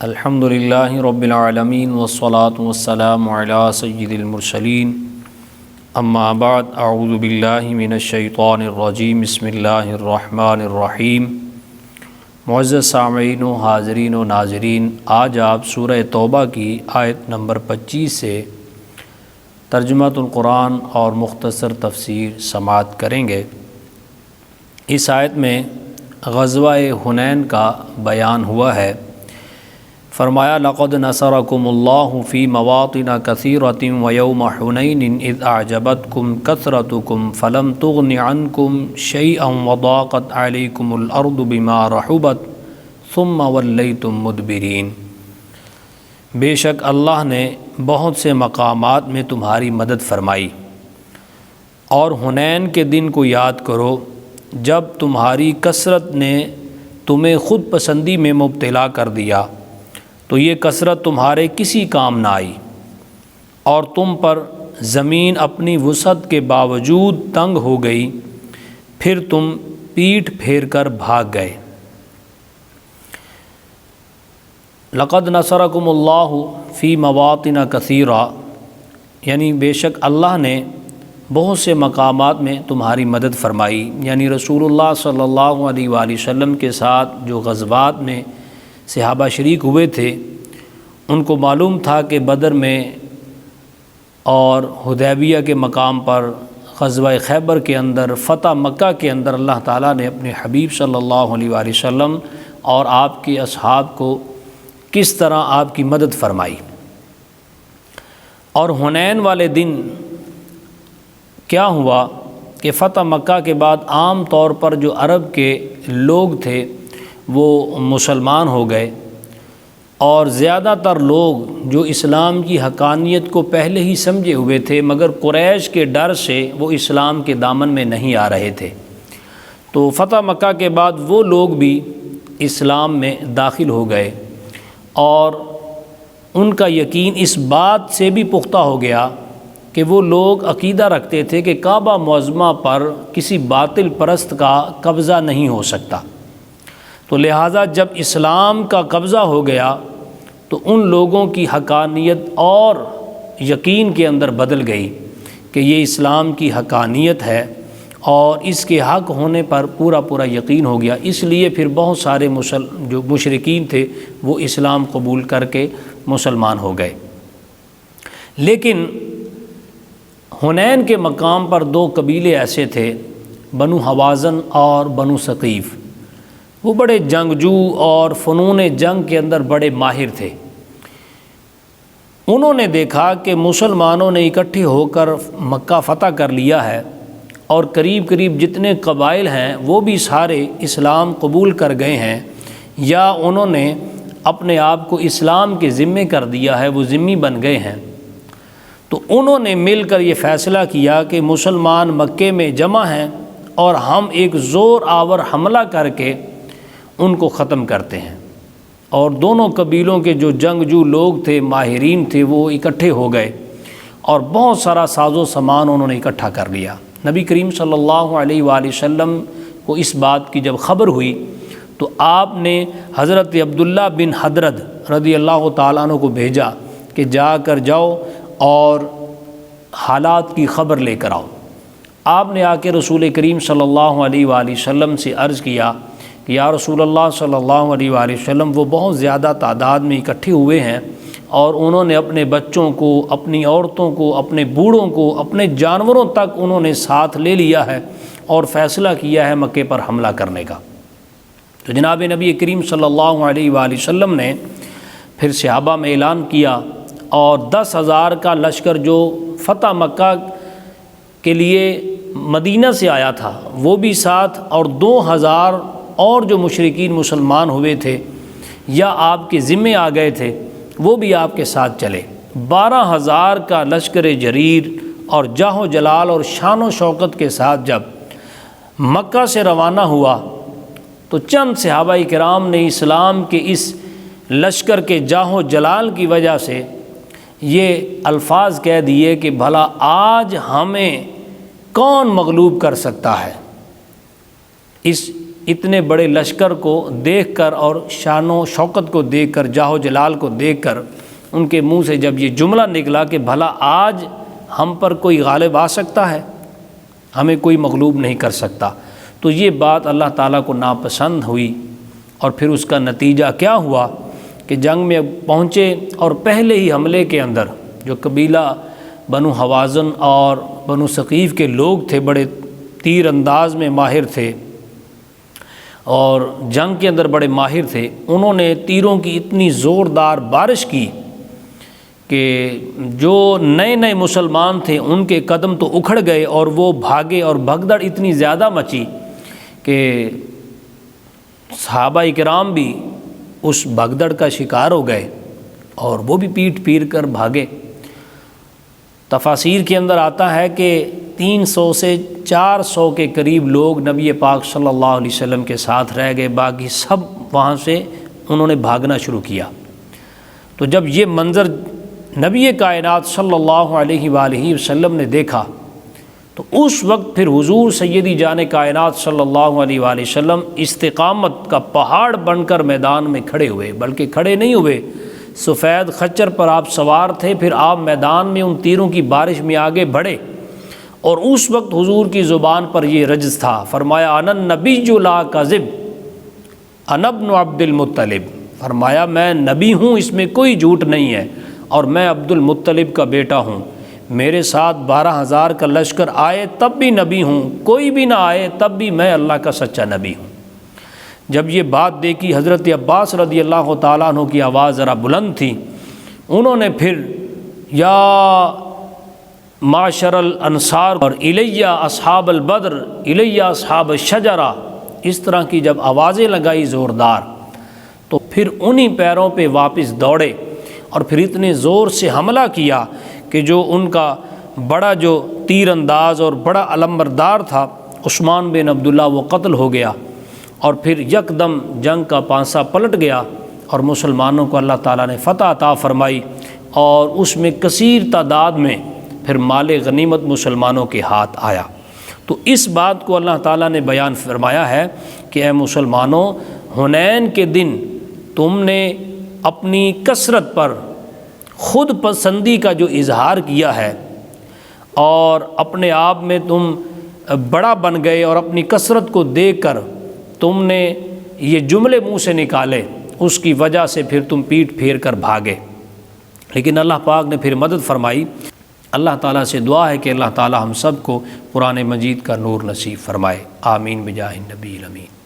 الحمد للہ رب العالمین والصلاة والسلام علی سید المرسلین اما بعد اعوذ باللہ من الشیطان الرجیم بسم اللہ الرحمن الرحیم۔ معزز سامعین و حاضرین و ناظرین، آج آپ سورہ توبہ کی آیت نمبر 25 سے ترجمۃ القرآن اور مختصر تفسیر سماعت کریں گے۔ اس آیت میں غزوہ حنین کا بیان ہوا ہے۔ فرمایا لقد نصرکم اللہ فی مواطن کثیرۃ ویوم حنین اذ اعجبتکم کثرتکم فلم تغن عنکم شیئا وضاقت علیکم الارض بما رحبت ثم ولیتم مدبرین۔ بے شک اللہ نے بہت سے مقامات میں تمہاری مدد فرمائی، اور حنین کے دن کو یاد کرو جب تمہاری کثرت نے تمہیں خود پسندی میں مبتلا کر دیا تو یہ کثرت تمہارے کسی کام نہ آئی، اور تم پر زمین اپنی وسعت کے باوجود تنگ ہو گئی، پھر تم پیٹھ پھیر کر بھاگ گئے۔ لقد نصرکم اللہ فی مواطن کثیرہ، یعنی بے شک اللہ نے بہت سے مقامات میں تمہاری مدد فرمائی، یعنی رسول اللہ صلی اللہ علیہ وآلہ وسلم کے ساتھ جو غزوات میں صحابہ شریک ہوئے تھے، ان کو معلوم تھا کہ بدر میں اور حدیبیہ کے مقام پر، غزوہ خیبر کے اندر، فتح مکہ کے اندر اللہ تعالیٰ نے اپنے حبیب صلی اللہ علیہ وآلہ وسلم اور آپ کے اصحاب کو کس طرح آپ کی مدد فرمائی۔ اور حنین والے دن کیا ہوا کہ فتح مکہ کے بعد عام طور پر جو عرب کے لوگ تھے وہ مسلمان ہو گئے، اور زیادہ تر لوگ جو اسلام کی حقانیت کو پہلے ہی سمجھے ہوئے تھے مگر قریش کے ڈر سے وہ اسلام کے دامن میں نہیں آ رہے تھے، تو فتح مکہ کے بعد وہ لوگ بھی اسلام میں داخل ہو گئے، اور ان کا یقین اس بات سے بھی پختہ ہو گیا کہ وہ لوگ عقیدہ رکھتے تھے کہ کعبہ معظمہ پر کسی باطل پرست کا قبضہ نہیں ہو سکتا، تو لہٰذا جب اسلام کا قبضہ ہو گیا تو ان لوگوں کی حقانیت اور یقین کے اندر بدل گئی کہ یہ اسلام کی حقانیت ہے، اور اس کے حق ہونے پر پورا یقین ہو گیا۔ اس لیے پھر بہت سارے جو مشرکین تھے وہ اسلام قبول کر کے مسلمان ہو گئے۔ لیکن حنین کے مقام پر دو قبیلے ایسے تھے، بنو حوازن اور بنو ثقیف، وہ بڑے جنگجو اور فنون جنگ کے اندر بڑے ماہر تھے۔ انہوں نے دیکھا کہ مسلمانوں نے اکٹھے ہو کر مکہ فتح کر لیا ہے، اور قریب جتنے قبائل ہیں وہ بھی سارے اسلام قبول کر گئے ہیں، یا انہوں نے اپنے آپ کو اسلام کے ذمے کر دیا ہے، وہ ذمی بن گئے ہیں۔ تو انہوں نے مل کر یہ فیصلہ کیا کہ مسلمان مکے میں جمع ہیں اور ہم ایک زور آور حملہ کر کے ان کو ختم کرتے ہیں۔ اور دونوں قبیلوں کے جو جنگجو لوگ تھے، ماہرین تھے، وہ اکٹھے ہو گئے، اور بہت سارا ساز و سامان انہوں نے اکٹھا کر لیا۔ نبی کریم صلی اللہ علیہ وآلہ وسلم کو اس بات کی جب خبر ہوئی تو آپ نے حضرت عبداللہ بن حضرت رضی اللہ تعالیٰ عنہ کو بھیجا کہ جاؤ اور حالات کی خبر لے کر آؤ۔ آپ نے آ کے رسول کریم صلی اللہ علیہ وآلہ وسلم سے عرض کیا کہ یا رسول اللہ صلی اللہ علیہ وآلہ وسلم، وہ بہت زیادہ تعداد میں اکٹھے ہوئے ہیں، اور انہوں نے اپنے بچوں کو، اپنی عورتوں کو، اپنے بوڑھوں کو، اپنے جانوروں تک انہوں نے ساتھ لے لیا ہے، اور فیصلہ کیا ہے مکے پر حملہ کرنے کا۔ تو جناب نبی کریم صلی اللہ علیہ وآلہ وسلم نے پھر صحابہ میں اعلان کیا، اور 10,000 کا لشکر جو فتح مکہ کے لیے مدینہ سے آیا تھا وہ بھی ساتھ، اور 2,000 اور جو مشرکین مسلمان ہوئے تھے یا آپ کے ذمے آ گئے تھے وہ بھی آپ کے ساتھ چلے۔ 12,000 کا لشکر جریر اور جاہ و جلال اور شان و شوکت کے ساتھ جب مکہ سے روانہ ہوا تو چند صحابہ کرام نے اسلام کے اس لشکر کے جاہ و جلال کی وجہ سے یہ الفاظ کہہ دیے کہ بھلا آج ہمیں کون مغلوب کر سکتا ہے۔ اتنے بڑے لشکر کو دیکھ کر اور شان و شوکت کو دیکھ کر، جاہ و جلال کو دیکھ کر ان کے منہ سے جب یہ جملہ نکلا کہ بھلا آج ہم پر کوئی غالب آ سکتا ہے، ہمیں کوئی مغلوب نہیں کر سکتا، تو یہ بات اللہ تعالیٰ کو ناپسند ہوئی۔ اور پھر اس کا نتیجہ کیا ہوا کہ جنگ میں پہنچے اور پہلے ہی حملے کے اندر جو قبیلہ بنو حوازن اور بنو ثقیف کے لوگ تھے، بڑے تیر انداز میں ماہر تھے اور جنگ کے اندر بڑے ماہر تھے، انہوں نے تیروں کی اتنی زوردار بارش کی کہ جو نئے نئے مسلمان تھے ان کے قدم تو اکھڑ گئے اور وہ بھاگے، اور بھگدڑ اتنی زیادہ مچی کہ صحابہ کرام بھی اس بھگدڑ کا شکار ہو گئے اور وہ بھی پیٹ پیر کر بھاگے۔ تفاسیر کے اندر آتا ہے کہ 300 سے 400 کے قریب لوگ نبی پاک صلی اللہ علیہ وسلم کے ساتھ رہ گئے، باقی سب وہاں سے انہوں نے بھاگنا شروع کیا۔ تو جب یہ منظر نبی کائنات صلی اللہ علیہ وآلہ وسلم نے دیکھا تو اس وقت پھر حضور سیدی جان کائنات صلی اللہ علیہ وآلہ وسلم استقامت کا پہاڑ بن کر میدان میں کھڑے ہوئے، بلکہ کھڑے نہیں ہوئے، سفید خچر پر آپ سوار تھے، پھر آپ میدان میں ان تیروں کی بارش میں آگے بڑھے، اور اس وقت حضور کی زبان پر یہ رجز تھا، فرمایا انا النبی لا کذب انا ابن عبد المطلب، فرمایا میں نبی ہوں، اس میں کوئی جھوٹ نہیں ہے، اور میں عبد المطلب کا بیٹا ہوں، میرے ساتھ 12,000 کا لشکر آئے تب بھی نبی ہوں، کوئی بھی نہ آئے تب بھی میں اللہ کا سچا نبی ہوں۔ جب یہ بات دیکھی حضرت عباس رضی اللہ تعالیٰ عنہ کی آواز ذرا بلند تھی، انہوں نے پھر یا معاشر الانصار اور الیہ اصحاب البدر الیہ اصحاب الشجرہ، اس طرح کی جب آوازیں لگائی زوردار، تو پھر انہی پیروں پہ واپس دوڑے اور پھر اتنے زور سے حملہ کیا کہ جو ان کا بڑا جو تیر انداز اور بڑا علمبردار تھا عثمان بن عبداللہ، وہ قتل ہو گیا، اور پھر یکدم جنگ کا پانسا پلٹ گیا اور مسلمانوں کو اللہ تعالیٰ نے فتح عطا فرمائی، اور اس میں کثیر تعداد میں پھر مال غنیمت مسلمانوں کے ہاتھ آیا۔ تو اس بات کو اللہ تعالیٰ نے بیان فرمایا ہے کہ اے مسلمانوں، حنین کے دن تم نے اپنی کثرت پر خود پسندی کا جو اظہار کیا ہے اور اپنے آپ میں تم بڑا بن گئے، اور اپنی کثرت کو دیکھ کر تم نے یہ جملے منہ سے نکالے، اس کی وجہ سے پھر تم پیٹ پھیر کر بھاگے، لیکن اللہ پاک نے پھر مدد فرمائی۔ اللہ تعالیٰ سے دعا ہے کہ اللہ تعالیٰ ہم سب کو قرآن مجید کا نور نصیب فرمائے، آمین بجاہ النبی الامین۔